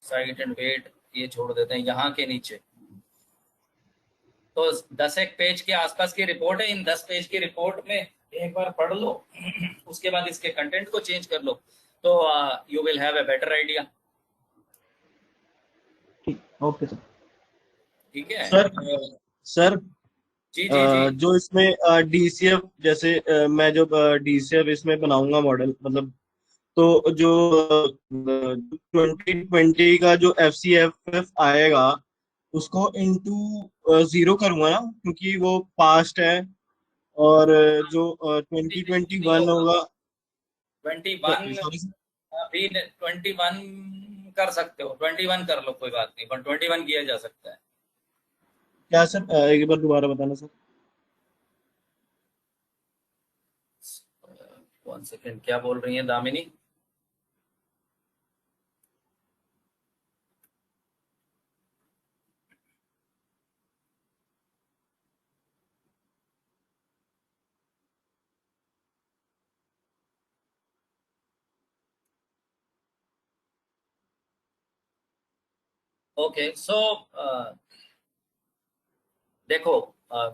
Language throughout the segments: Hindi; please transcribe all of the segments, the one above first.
साइट एंड वेट ये छोड़ देते हैं, यहाँ के नीचे तो 10 एक पेज के आसपास की रिपोर्ट है। इन 10 पेज की रिपोर्ट में एक बार पढ़ लो, उसके बाद इसके कंटेंट को चेंज कर लो, तो you will have a better idea. ठीक, ओके सर। ठीक है। सर सर जी जी जी। जो इसमें डीसीएफ जैसे मैं जो डीसीएफ इसमें बनाऊंगा मॉडल, मतलब तो जो 2020 का जो एफ सी एफ एफ आएगा उसको इनटू जीरो करूंगा ना, क्योंकि वो पास्ट है। और जो नहीं 2021 होगा। होगा। 21 सॉरी। अभी 21 कर सकते हो, 21 कर लो कोई बात नहीं, पर 21 किया जा सकता है। क्या सर, एक बार दोबारा बताना सर। 1 सेकेंड, क्या बोल रही है दामिनी? ओके सो देखो,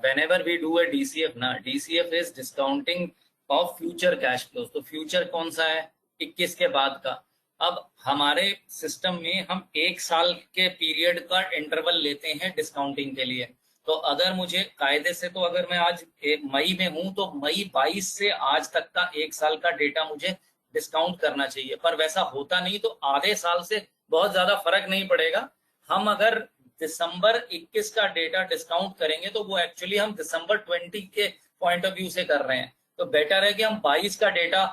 whenever we do a DCF ना, DCF is discounting of future cash flows। तो फ्यूचर कौन सा है? 21 के बाद का। अब हमारे सिस्टम में हम 1 साल के पीरियड का इंटरवल लेते हैं डिस्काउंटिंग के लिए। तो अगर मुझे कायदे से, तो अगर मैं आज मई में हूं तो मई 22 से आज तक का 1 साल का डेटा मुझे डिस्काउंट करना चाहिए, पर वैसा होता नहीं, तो आधे साल से बहुत ज्यादा फर्क नहीं पड़ेगा। हम अगर दिसंबर 21 का डेटा डिस्काउंट करेंगे तो वो एक्चुअली हम दिसंबर 20 के पॉइंट ऑफ व्यू से कर रहे हैं। तो बेटर है कि हम 22 का डेटा,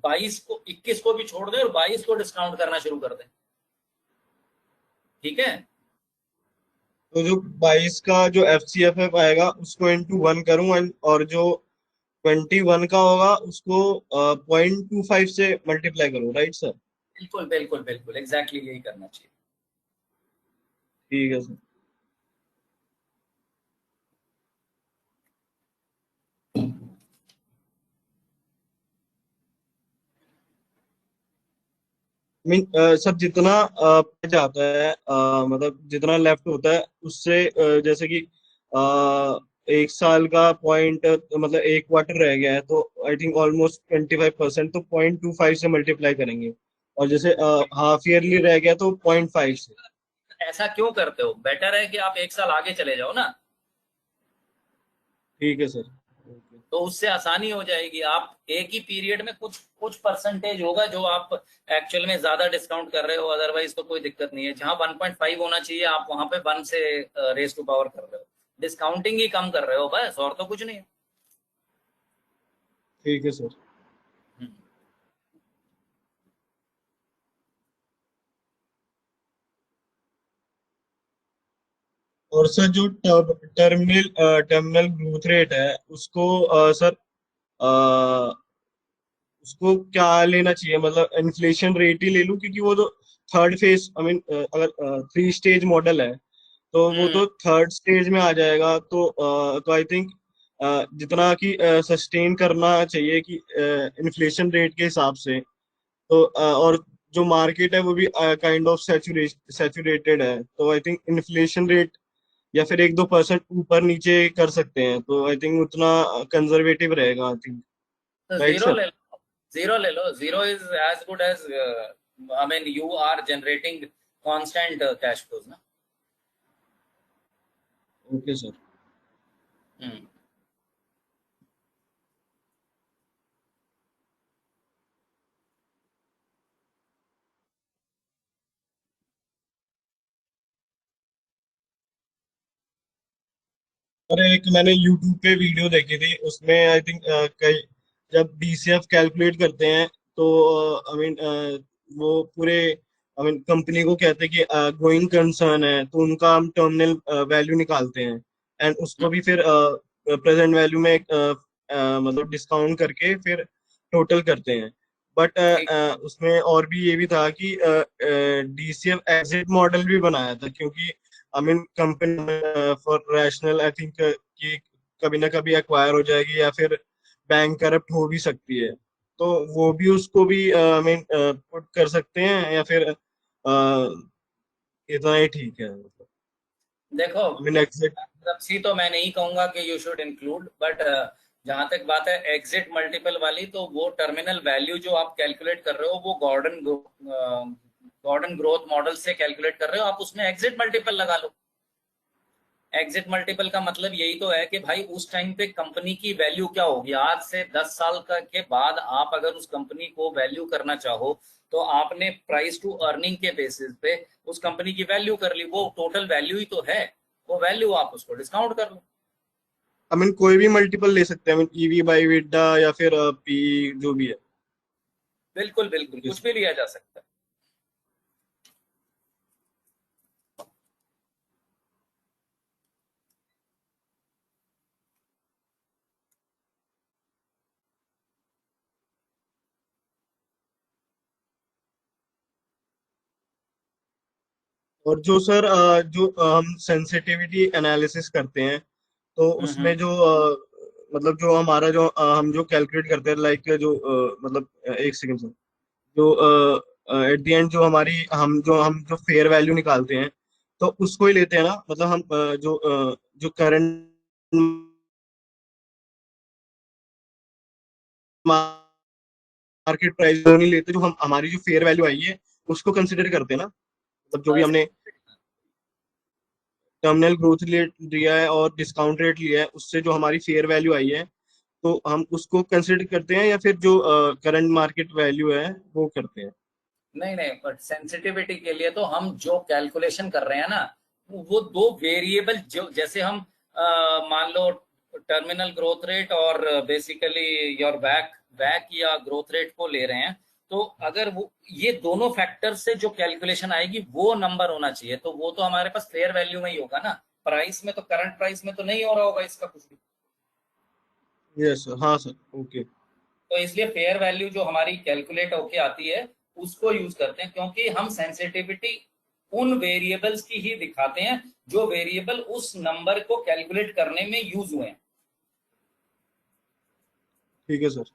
22 को 21 को भी छोड़ दें और 22 को डिस्काउंट करना शुरू कर दें। ठीक है। तो जो 22 का जो एफ सी एफ एफ आएगा उसको इनटू वन करूँ, और जो 21 का होगा उसको 0.25 से मल्टीप्लाई करूँ, राइट सर? बिल्कुल बिल्कुल बिल्कुल, एग्जैक्टली यही करना चाहिए। ठीक है सर। मीन सर जितना जाता है, मतलब जितना लेफ्ट होता है उससे, जैसे कि 1 साल का पॉइंट, मतलब एक क्वार्टर रह गया है तो आई थिंक ऑलमोस्ट 25%, तो 0.25 से मल्टीप्लाई करेंगे। और जैसे हाफ ईयरली रह गया तो 0.5 से। ऐसा क्यों करते हो? बेटर है कि आप 1 साल आगे चले जाओ ना, ठीक है सर। ओके। तो उससे आसानी हो जाएगी। आप एक ही पीरियड में कुछ कुछ परसेंटेज होगा जो आप एक्चुअल में ज्यादा डिस्काउंट कर रहे हो, अदरवाइज तो कोई दिक्कत नहीं है। जहां 1.5 होना चाहिए आप वहां पे 1 से रेस टू पावर कर रहे हो, डिस्काउंटिंग ही कम कर रहे हो बस, और तो कुछ नहीं है। ठीक है सर। हम्म। और सर जो टर्मिनल टर्मिनल ग्रोथ रेट है उसको सर उसको क्या लेना चाहिए, मतलब इन्फ्लेशन रेट ही ले लूं, क्योंकि वो तो थर्ड फेज, आई मीन अगर 3 स्टेज मॉडल है तो वो हम्म। तो थर्ड स्टेज में आ जाएगा। तो आई थिंक जितना कि सस्टेन करना चाहिए कि इन्फ्लेशन रेट के हिसाब से, तो और जो मार्केट है वो भी काइंड ऑफ सैचुरेटेड है, तो आई थिंक इन्फ्लेशन रेट या फिर 1-2% ऊपर नीचे कर सकते हैं, तो आई थिंक उतना कंजर्वेटिव रहेगा, आई थिंक। तो राइट जीरो सर? ले लो, जीरो ले लो। Zero is as good as, I mean you are generating constant cash flows ना। Okay sir. हम्म। और एक मैंने यूट्यूब पे वीडियो देखी थी, उसमें आई थिंक कई जब डीसीएफ कैलकुलेट करते हैं तो आई मीन वो पूरे, आई मीन कंपनी को कहते हैं कि गोइंग कंसर्न है, तो उनका हम टर्मिनल वैल्यू निकालते हैं, एंड उसको भी फिर प्रेजेंट वैल्यू में मतलब डिस्काउंट करके फिर टोटल करते हैं। बट ठीक। उसमें और भी ये भी था कि डीसीएफ एग्जिट मॉडल भी बनाया था, क्योंकि I mean company for rational I think कि कभी ना कभी एक्वायर हो जाएगी या फिर बैंक करप्ट हो भी सकती है, तो वो भी उसको भी आई मीन पुट कर सकते हैं, या फिर इतना ही ठीक है मतलब। देखो, आई मीन एग्जिट। bankruptcy तो मैं नहीं कहूंगा कि यू शुड इंक्लूड, बट जहां तक बात है एग्जिट मल्टीपल वाली, तो वो टर्मिनल वैल्यू जो आप कैलकुलेट कर रहे हो वो गॉर्डन ग्रोथ मॉडल से कैलकुलेट कर रहे हो, आप उसमें एग्जिट मल्टीपल लगा लो। एग्जिट मल्टीपल का मतलब यही तो है कि भाई उस टाइम पे कंपनी की वैल्यू क्या होगी, आज से 10 साल के बाद आप अगर उस कंपनी को वैल्यू करना चाहो, तो आपने प्राइस टू अर्निंग के बेसिस पे उस कंपनी की वैल्यू कर ली, वो टोटल वैल्यू ही तो है, वो वैल्यू आप उसको डिस्काउंट कर लो। आई मीन कोई भी मल्टीपल ले सकते हैं, आई मीन ईवी बाई विडा या फिर पी, जो भी है। बिल्कुल बिल्कुल, ओके कुछ सर। भी लिया जा सकता है। और जो सर जो हम सेंसिटिविटी एनालिसिस करते हैं, तो उसमें हम्म। जो मतलब जो हमारा जो हम जो कैलकुलेट करते हैं, लाइक जो मतलब एक सेकंड सर, जो एट द एंड जो हमारी हम जो फेयर वैल्यू निकालते हैं, तो उसको ही लेते हैं ना, मतलब हम जो करंट मार्केट प्राइस नहीं लेते, जो हम हमारी जो फेयर वैल्यू आई है उसको कंसिडर करते हैं ना, मतलब जो भी हमने टर्मिनल ग्रोथ रेट दिया है और डिस्काउंट रेट लिया है, उससे जो हमारी फेयर वैल्यू आई है, तो हम उसको कंसिडर करते हैं, या फिर जो करंट मार्केट वैल्यू है वो करते हैं। नहीं नहीं, बट सेंसिटिविटी के लिए तो हम जो कैलकुलेशन कर रहे हैं ना, वो दो वेरिएबल, जो जैसे हम मान लो टर्मिनल ग्रोथ रेट और बेसिकली योर वैक वैक या ग्रोथ रेट को ले रहे हैं, तो अगर वो ये दोनों फैक्टर से जो कैलकुलेशन आएगी वो नंबर होना चाहिए, तो वो तो हमारे पास फेयर वैल्यू में ही होगा ना, प्राइस में तो, करंट प्राइस में तो नहीं हो रहा होगा इसका कुछ भी। यस सर, हाँ सर, ओके। तो इसलिए फेयर वैल्यू जो हमारी कैलकुलेट होके आती है उसको यूज करते हैं, क्योंकि हम सेंसिटिविटी उन वेरिएबल्स की ही दिखाते हैं जो वेरिएबल उस नंबर को कैलकुलेट करने में यूज हुए हैं। ठीक है सर।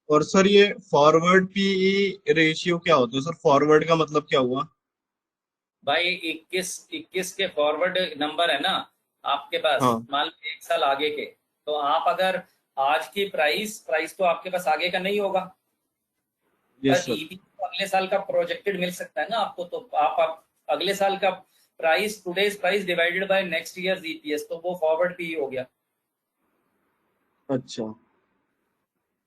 और सर ये फॉरवर्ड पीई रेशियो क्या होता है सर? फॉरवर्ड का मतलब क्या हुआ? भाई 21 के फॉरवर्ड नंबर है ना आपके पास, हाँ। मान लो 1 साल आगे के, तो आप अगर आज की प्राइस प्राइस तो आपके पास आगे का नहीं होगा, यस पर सर। ईपी तो अगले साल का प्रोजेक्टेड मिल सकता है ना आपको, तो आप अगले साल का price, today's price divided by next year EPS, तो वो फॉरवर्ड पी हो गया। अच्छा।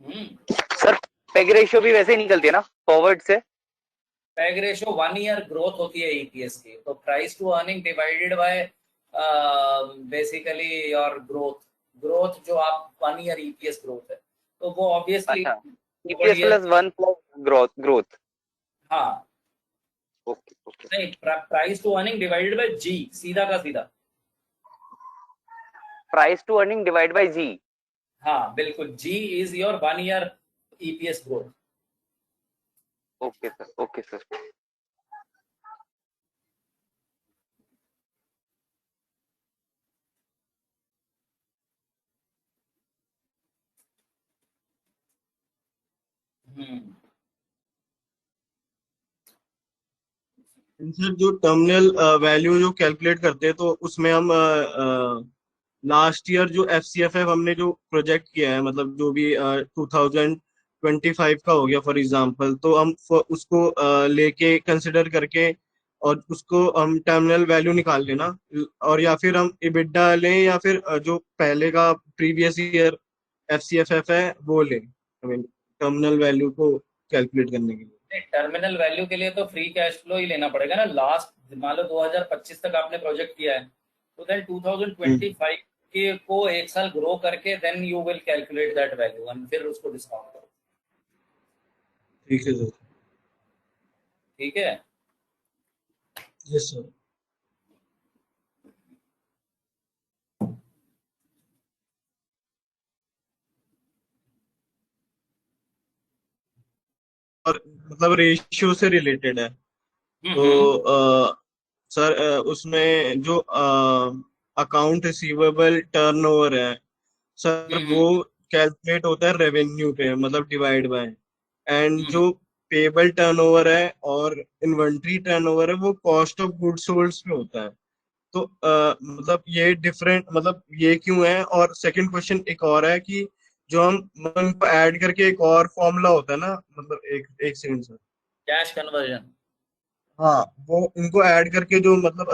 हम्म। सर पेग रेशियो भी वैसे ही निकलती है ना फॉरवर्ड से? पैग रेशो 1 ईयर ग्रोथ होती है ईपीएस की, तो price to earning divided by basically your growth, growth जो आप 1 ईयर ईपीएस ग्रोथ है, तो वो ऑब्वियसली अच्छा, forward EPS year. Plus 1 plus growth. हाँ, ओके ओके। नहीं, price to earning divided by G, सीधा का सीधा। Price to earning divide by G. हाँ बिल्कुल, G is your 1 year EPS growth. Okay sir, okay sir. Hmm. Sir जो टर्मिनल वैल्यू जो कैलकुलेट करते हैं, तो उसमें हम लास्ट ईयर जो एफसीएफएफ हमने जो प्रोजेक्ट किया है, मतलब जो भी 2025 का हो गया फॉर एग्जांपल, तो हम उसको लेके कंसिडर करके और उसको हम टर्मिनल वैल्यू निकाल लेना, और या फिर हम इबिडा लें, या फिर जो पहले का प्रीवियस ईयर एफसीएफएफ है वो लें, आई मीन टर्मिनल वैल्यू को कैलकुलेट करने के लिए। टर्मिनल वैल्यू के लिए तो फ्री कैश फ्लो ही लेना पड़ेगा ना, लास्ट मान लो 2025 तक आपने प्रोजेक्ट किया है, तो देन हम्म। 2025 के को 1 साल ग्रो करके then you will calculate that value and फिर उसको डिस्काउंट करो। ठीक है सर। ठीक है। Yes sir. और मतलब रेशियो से रिलेटेड है, तो हम्म। सर उसमें जो अकाउंट रिसीवेबल टर्नओवर है सर, वो हम्म। कैलकुलेट होता है रेवेन्यू पे, मतलब डिवाइड बाय, एंड हम्म। जो पेबल टर्नओवर है और इन्वेंट्री टर्नओवर है वो कॉस्ट ऑफ गुड्स सोल्ड पे होता है। तो मतलब ये डिफरेंट, मतलब ये क्यों है? और सेकंड क्वेश्चन एक और है कि जो हम उनको ऐड करके एक और फॉर्मूला होता है ना, मतलब एक एक सेकंड सर। Cash conversion. हाँ, वो इनको ऐड करके जो मतलब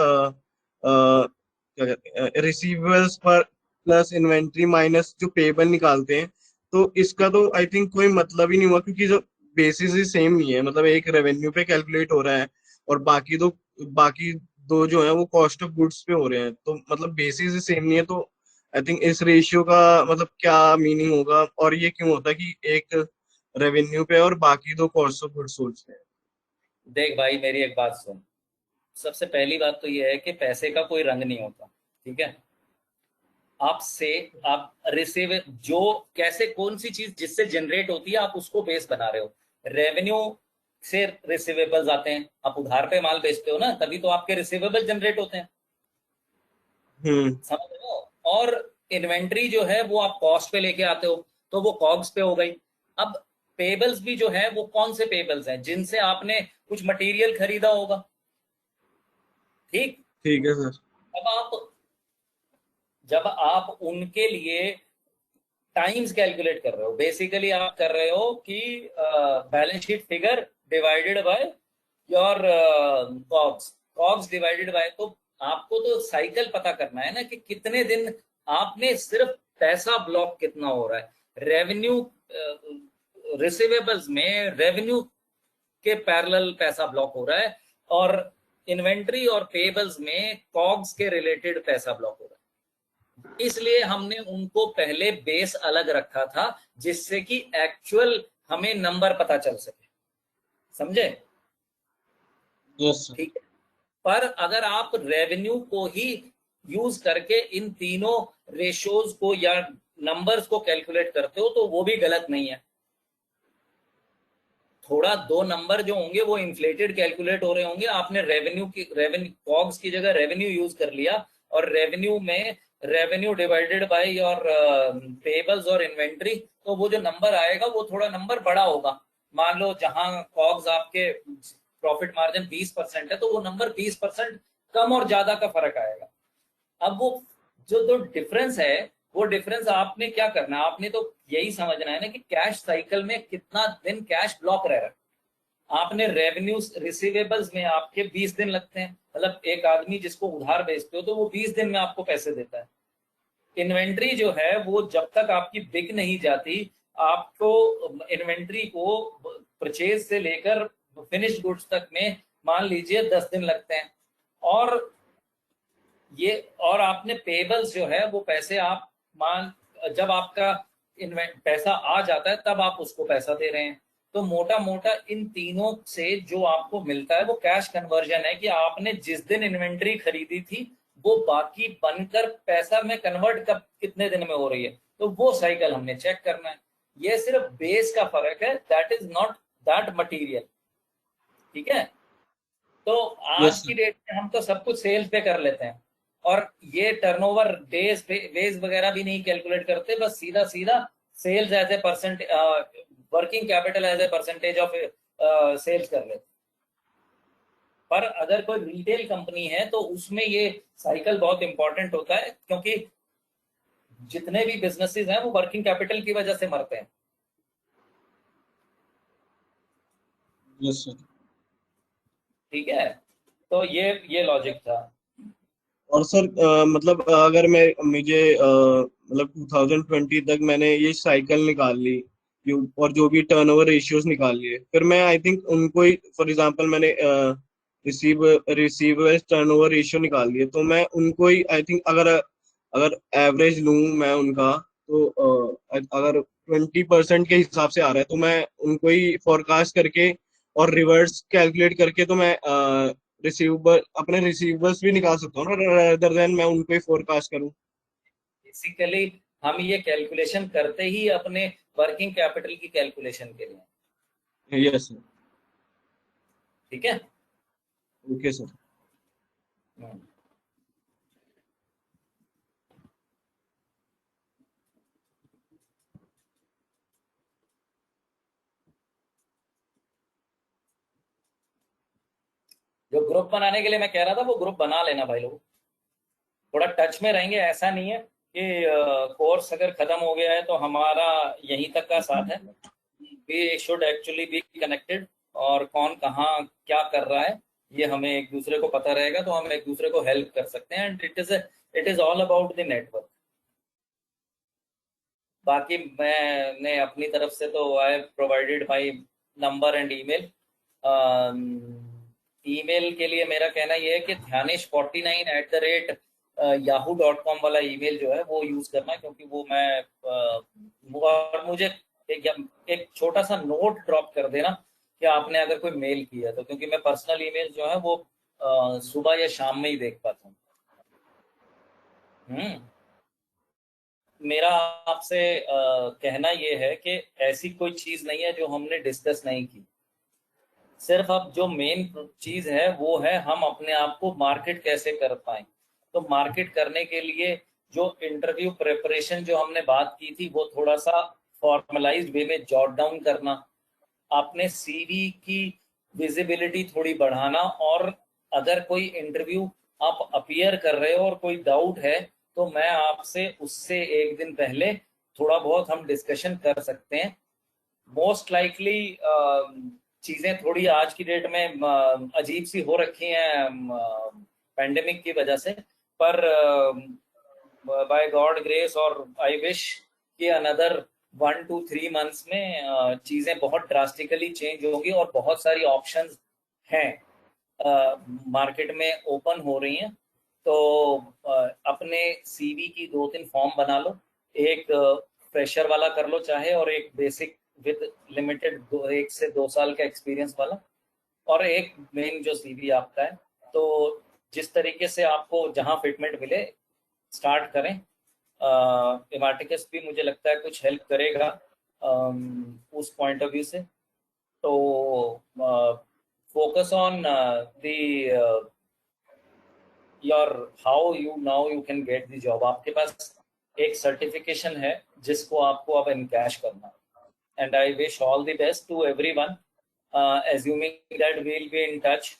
क्या कहते हैं, रिसीवेबल्स पर प्लस इन्वेंट्री माइनस जो पेबल निकालते हैं, तो इसका तो आई थिंक कोई मतलब ही नहीं हुआ, क्योंकि जो बेसिस ही सेम नहीं है, मतलब एक रेवेन्यू पे कैलकुलेट हो रहा है और बाकी दो जो है वो कॉस्ट ऑफ गुड्स पे हो रहे हैं, तो मतलब बेसिस ही सेम नहीं है। तो आई थिंक इस रेशियो का मतलब क्या मीनिंग होगा, और ये क्यों होता है कि एक रेवेन्यू पे और बाकी दो कॉस्ट ऑफ गुड्स सोल्ड पे? देख भाई, मेरी एक बात सुन। सबसे पहली बात तो ये है कि पैसे का कोई रंग नहीं होता, ठीक है। आपसे आप रिसीव जो कैसे कौन सी चीज जिससे जनरेट होती है, आप उसको बेस बना रहे हो। रेवेन्यू से रिसीवेबल्स आते हैं, आप उधार पे माल बेचते हो ना, तभी तो आपके रिसीवेबल जनरेट होते हैं, हम्म। समझ रहे हो। और इन्वेंट्री जो है वो आप कॉस्ट पे लेके आते हो, तो वो कॉग्स पे हो गई। अब पेबल्स भी जो है वो कौन से पेबल्स हैं? जिनसे आपने कुछ मटेरियल खरीदा होगा, ठीक। ठीक है सर। अब आप जब आप उनके लिए टाइम्स कैलकुलेट कर रहे हो, बेसिकली आप कर रहे हो कि balance sheet figure divided by your COGS, COGS divided by, तो आपको तो साइकिल पता करना है ना कि कितने दिन आपने सिर्फ पैसा ब्लॉक कितना हो रहा है रेवेन्यू, रिसीवेबल्स में रेवेन्यू के पैरेलल पैसा ब्लॉक हो रहा है, और इन्वेंट्री और पेबल्स में कॉग्स के रिलेटेड पैसा ब्लॉक हो रहा है। इसलिए हमने उनको पहले बेस अलग रखा था, जिससे कि एक्चुअल हमें नंबर पता चल सके, समझे। Yes sir. ठीक है। पर अगर आप रेवेन्यू को ही यूज करके इन तीनों रेशोज को या नंबर्स को कैलकुलेट करते हो, तो वो भी गलत नहीं है। थोड़ा दो नंबर जो होंगे वो इन्फ्लेटेड कैलकुलेट हो रहे होंगे, आपने रेवेन्यू कॉग्स की जगह रेवेन्यू यूज कर लिया, और रेवेन्यू में revenue divided by your payables और इन्वेंट्री, तो वो जो नंबर आएगा वो थोड़ा नंबर बड़ा होगा। मान लो जहां कॉग्स आपके प्रॉफिट मार्जिन 20% है, तो वो नंबर 20% कम और ज्यादा का फर्क आएगा। अब वो जो तो डिफरेंस है, वो डिफरेंस आपने क्या करना है, आपने तो यही समझना है ना कि कैश साइकिल में कितना दिन कैश ब्लॉक रह रहा है। आपने रेवेन्यू रिसीवेबल्स में आपके 20 दिन लगते हैं, मतलब एक आदमी जिसको उधार बेचते हो तो वो 20 दिन में आपको पैसे देता है। इन्वेंट्री जो है वो जब तक आपकी बिक नहीं जाती, आपको इन्वेंट्री को परचेज से लेकर फिनिश गुड्स तक में मान लीजिए 10 दिन लगते हैं। और ये और आपने पेबल्स जो है वो पैसे आप मान जब आपका पैसा आ जाता है तब आप उसको पैसा दे रहे हैं। तो मोटा मोटा इन तीनों से जो आपको मिलता है वो कैश कन्वर्जन है, कि आपने जिस दिन इन्वेंट्री खरीदी थी वो बाकी बनकर पैसा में कन्वर्ट कब कितने दिन में हो रही है, तो वो साइकिल हमने चेक करना है। ये सिर्फ बेस का फर्क है, that is not that material, ठीक है। तो यस आज की सर। डेट में हम तो सब कुछ सेल्स पे कर लेते हैं, और ये टर्नओवर डेज वेज वगैरह भी नहीं कैलकुलेट करते, बस सीधा सीधा sales as a percent, working capital as a percentage of sales कर लेते। पर अगर कोई रिटेल कंपनी है तो उसमें ये साइकिल बहुत इंपॉर्टेंट होता है, क्योंकि जितने भी बिजनेसेस हैं वो वर्किंग कैपिटल की वजह से मरते हैं। Yes sir. ठीक है, तो ये लॉजिक था। और सर मतलब अगर मैं मुझे मतलब 2020 तक मैंने ये साइकिल निकाल ली, और जो भी टर्नओवर रेशियोज निकाल लिए, फिर मैं आई थिंक उनको ही, फॉर एग्जांपल मैंने रिसीवेबल्स टर्नओवर रेशियो निकाल लिए, तो मैं उनको ही आई थिंक अगर अगर एवरेज लूं मैं उनका, तो अगर 20% के हिसाब से आ रहा है तो मैं उनको ही फोरकास्ट करके और रिवर्स कैलकुलेट करके तो मैं रिसीवेबल अपने रिसीवेबल्स भी निकाल सकता हूँ ना, रादर देन मैं उनको ही फोरकास्ट करूँ। बेसिकली हम ये कैलकुलेशन करते ही अपने वर्किंग कैपिटल की कैलकुलेशन के लिए। Yes sir. ठीक है। Okay sir. हम्म। जो ग्रुप बनाने के लिए मैं कह रहा था वो ग्रुप बना लेना भाई लोग, थोड़ा टच में रहेंगे। ऐसा नहीं है कि कोर्स अगर खत्म हो गया है तो हमारा यहीं तक का साथ है। We should actually be connected, और कौन कहाँ क्या कर रहा है ये हमें एक दूसरे को पता रहेगा तो हम एक दूसरे को हेल्प कर सकते हैं। And it is all about the network. बाकी मैंने अपनी तरफ से तो I provided my number and email. Email के लिए मेरा कहना यह है कि ध्यानिश49@yahoo.com वाला ईमेल जो है वो यूज करना, क्योंकि वो मैं और मुझे एक छोटा सा नोट ड्रॉप कर देना कि आपने अगर कोई मेल किया तो, क्योंकि मैं पर्सनल ईमेल जो है वो सुबह या शाम में ही देख पाता हूँ। मेरा आपसे कहना ये है कि ऐसी कोई चीज नहीं है जो हमने डिस्कस नहीं की। सिर्फ अब जो मेन चीज है वो है हम अपने आप को मार्केट कैसे कर पाए। तो मार्केट करने के लिए जो इंटरव्यू प्रिपरेशन जो हमने बात की थी वो थोड़ा सा फॉर्मलाइज्ड वे में जॉट डाउन करना, अपने सीवी की विजिबिलिटी थोड़ी बढ़ाना, और अगर कोई इंटरव्यू आप अपीयर कर रहे हो और कोई डाउट है तो मैं आपसे उससे एक दिन पहले थोड़ा बहुत हम डिस्कशन कर सकते हैं। मोस्ट लाइकली चीजें थोड़ी आज की डेट में अजीब सी हो रखी हैं पैंडेमिक की वजह से, पर बाय गॉड ग्रेस और आई विश कि अनदर 1 to 3 months में चीजें बहुत ड्रास्टिकली चेंज होंगी और बहुत सारी ऑप्शंस हैं मार्केट में ओपन हो रही हैं। तो अपने सीवी की 2-3 फॉर्म बना लो, एक फ्रेशर वाला कर लो चाहे, और एक बेसिक विद लिमिटेड 1 से 2 साल का एक्सपीरियंस वाला, और एक मेन जो सीवी आपका है। तो जिस तरीके से आपको जहां फिटमेंट मिले स्टार्ट करें। इमार्टिकस भी मुझे लगता है कुछ हेल्प करेगा उस पॉइंट ऑफ व्यू से। तो focus on the your how you now you can get the job. आपके पास एक सर्टिफिकेशन है जिसको आपको अब इनकैश करना है। And I wish all the best to everyone, assuming that we'll be in touch।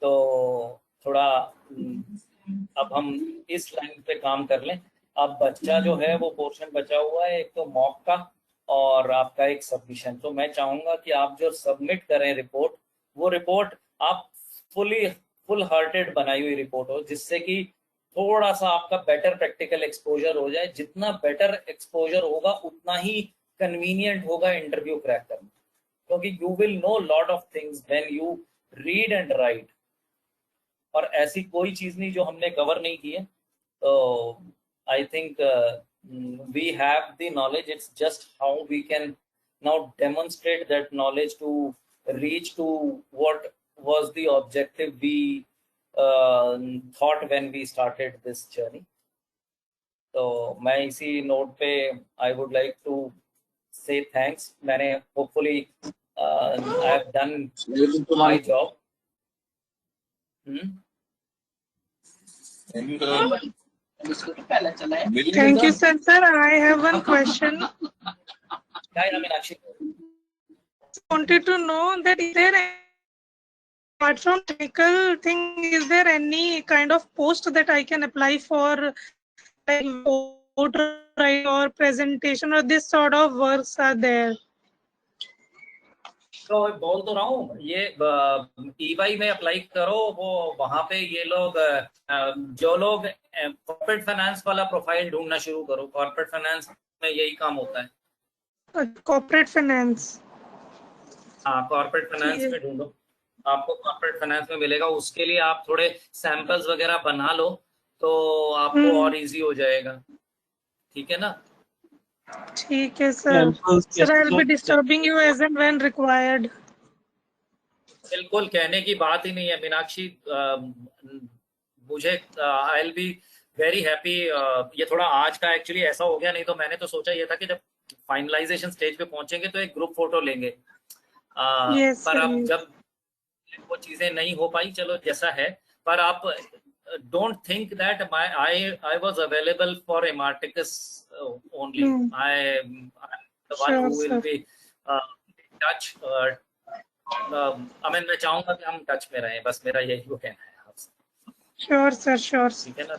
तो थोड़ा अब हम इस लाइन पे काम कर लें। अब बच्चा जो है वो पोर्शन बचा हुआ है, एक तो मॉक का और आपका एक सबमिशन। तो मैं चाहूंगा कि आप जो सबमिट करें रिपोर्ट, वो रिपोर्ट आप फुल हार्टेड बनाई हुई रिपोर्ट हो, जिससे कि थोड़ा सा आपका बेटर प्रैक्टिकल एक्सपोजर हो जाए। जितना बेटर एक्सपोजर होगा उतना ही कन्वीनियंट होगा इंटरव्यू क्रैक करना, क्योंकि you will know lot of things when you read and right. और ऐसी कोई चीज नहीं जो हमने कवर नहीं की है। तो I think we have the knowledge, it's just how we can now demonstrate that knowledge to reach to what was the objective we thought when we started this journey. तो मैं इसी नोट पे I would like to say thanks। मैंने hopefully I have done my job। Thank you, sir. Sir, I have one question. I mean, actually, Wanted to know that is there, apart from technical thing, is there any kind of post that I can apply for, like voter right or presentation or this sort of works are there? तो बोल तो रहा हूँ, ये ईवाई में अप्लाई करो। वो वहां पे ये लोग जो लोग कॉर्पोरेट फाइनेंस वाला प्रोफाइल ढूंढना शुरू करो। कॉर्पोरेट फाइनेंस में यही काम होता है। Corporate finance। हाँ, कॉर्पोरेट फाइनेंस में ढूंढो, आपको कॉर्पोरेट फाइनेंस में मिलेगा। उसके लिए आप थोड़े सैंपल्स वगैरह बना लो तो आपको और इजी हो जाएगा। ठीक है ना? ठीक है sir. Sir, I'll be disturbing you as and when required। बिल्कुल कहने की बात ही नहीं है मीनाक्षी। मुझे I will be very happy. ये थोड़ा आज का एक्चुअली ऐसा हो गया, नहीं तो मैंने तो सोचा ये था कि जब फाइनलाइजेशन स्टेज पे पहुंचेंगे तो एक ग्रुप फोटो लेंगे। Yes, पर sir. अब Yes. जब वो चीजें नहीं हो पाई, चलो जैसा है। पर आप don't think that I was available for Imarticus only. Hmm. I the one Sure, who will sir. Be touch. मैं चाहूंगा कि हम टच में रहें, बस मेरा यही वो कहना है आपसे। Sure, sir. Sure. ठीक है ना?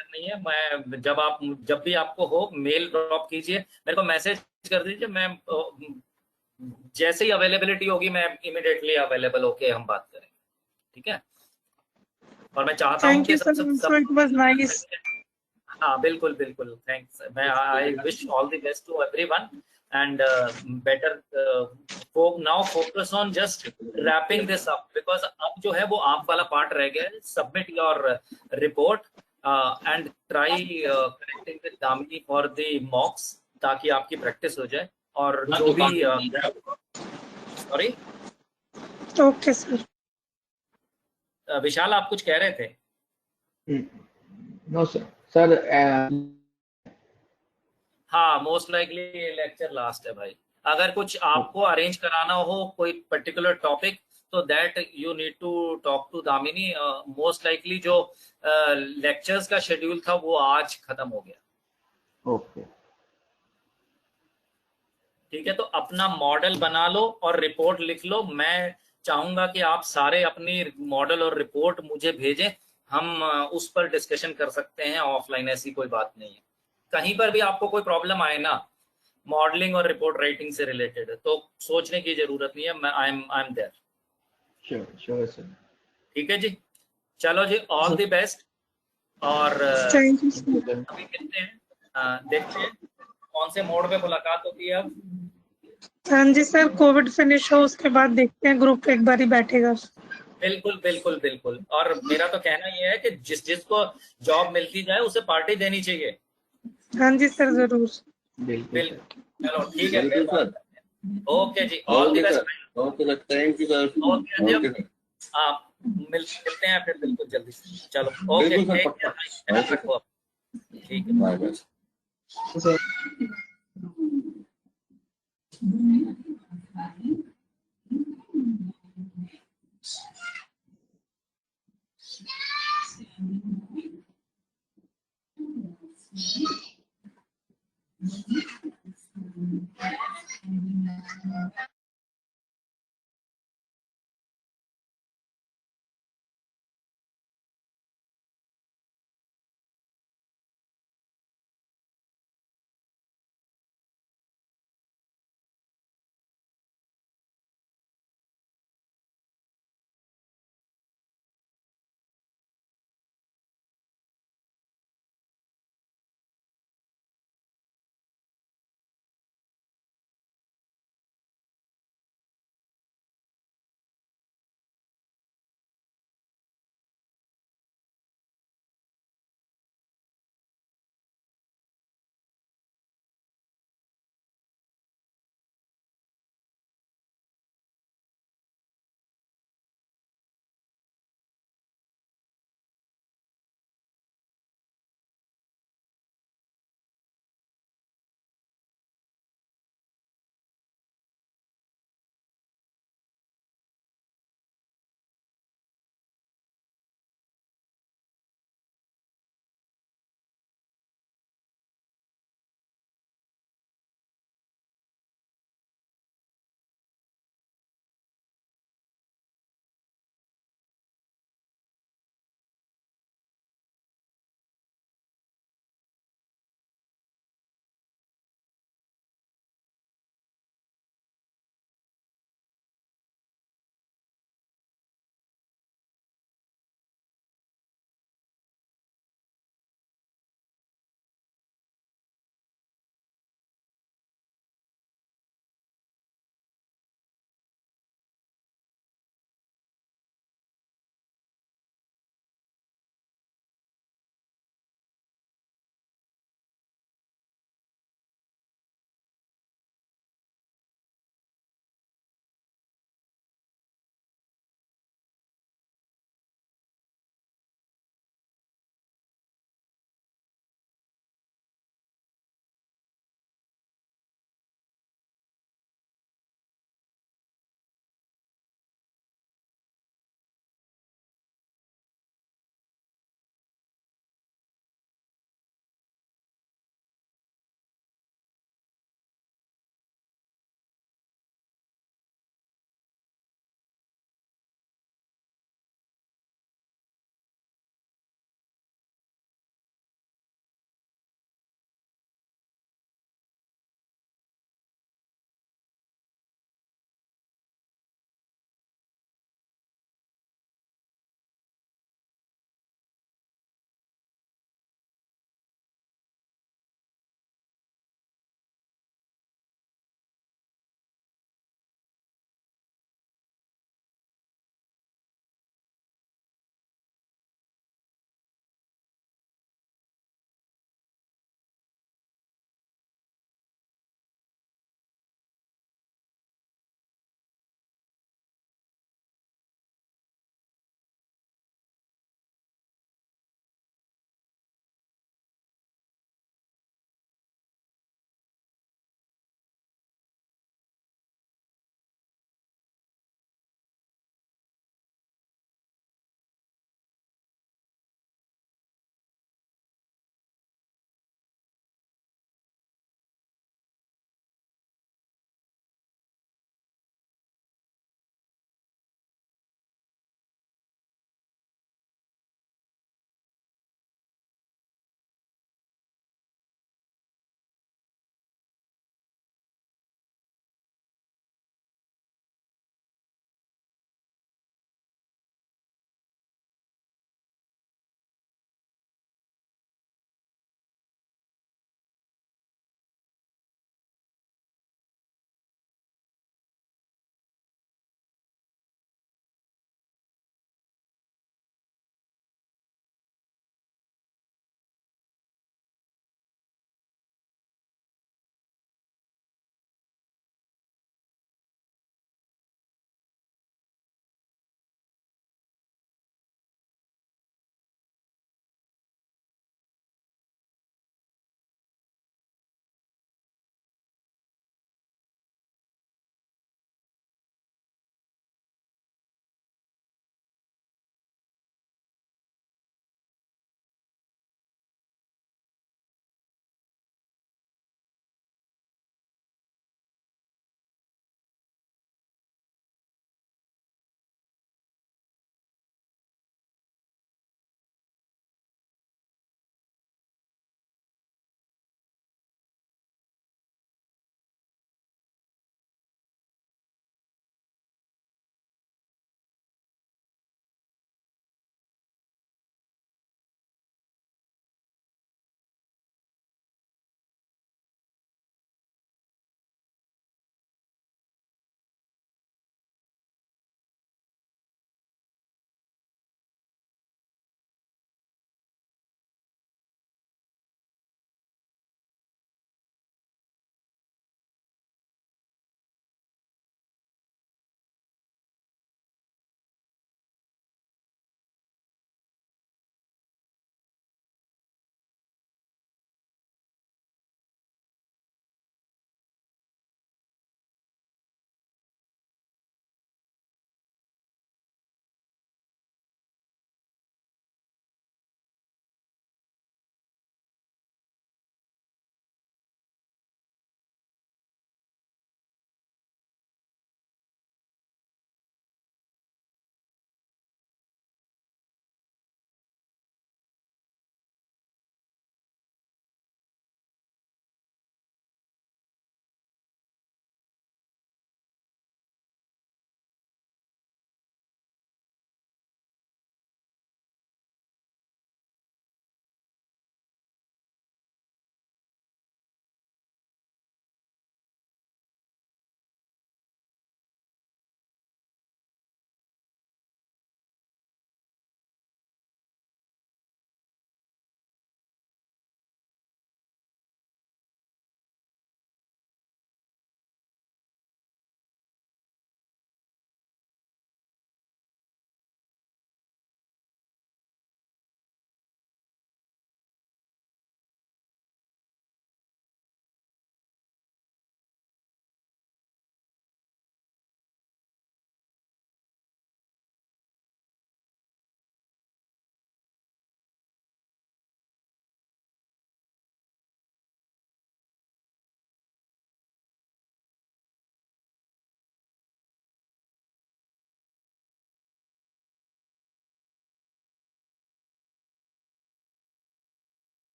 नहीं है, मैं जब भी आपको हो मेल ड्रॉप कीजिए, मेरे को मैसेज कर दीजिए। मैं जैसे ही अवेलेबिलिटी होगी मैं इमिडिएटली अवेलेबल होके हम बात करेंगे। ठीक है? और मैं चाहता हूँ Thank कि you, sir. So it was nice. हाँ बिल्कुल बिल्कुल, थैंक्स। मैं I wish all the best to everyone and better now focus on just wrapping this up, because अब जो है वो आप वाला पार्ट रह गया है। Submit your report and try connecting with Damini for the मॉक्स, ताकि आपकी प्रैक्टिस हो जाए। और जो भी सॉरी Okay, sir. विशाल, आप कुछ कह रहे थे? नो सर हाँ, मोस्ट लाइकली लेक्चर लास्ट है भाई। अगर कुछ आपको अरेंज कराना हो कोई पर्टिकुलर टॉपिक, तो that you need to talk to Damini. Most likely जो लेक्चर्स का शेड्यूल था वो आज खत्म हो गया। ओके ठीक है, तो अपना मॉडल बना लो और रिपोर्ट लिख लो। मैं चाहूंगा कि आप सारे अपनी मॉडल और रिपोर्ट मुझे भेजें। हम उस पर डिस्कशन कर सकते हैं ऑफलाइन, ऐसी कोई बात नहीं है। कहीं पर भी आपको कोई प्रॉब्लम आए ना मॉडलिंग और रिपोर्ट राइटिंग से रिलेटेड, तो सोचने की जरूरत नहीं है। मैं I am there. Sure sure sir. ठीक है जी, चलो जी, ऑल द बेस्ट। और Thank you, sir. अभी मिलते हैं, देखते हैं कौन से मोड पे मुलाकात होती है अब। हाँ जी सर, कोविड फिनिश हो उसके बाद देखते हैं, ग्रुप एक बार ही बैठेगा। बिल्कुल बिल्कुल बिल्कुल। और मेरा तो कहना ये है कि जिसको जॉब मिलती जाए उसे पार्टी देनी चाहिए। हाँ जी सर, जरूर। बिल्कुल सर। बिल्कुल, चलो ठीक है फिर। सर। ओके जी, all the best. Okay sir, thank you sir. Okay okay sir, आप मिलते हैं फिर बिल्कुल जल्दी से। चलो ओके, बिल्कुल सर, टेक पक्का। केयर। ठीक है, बाय बाय। सर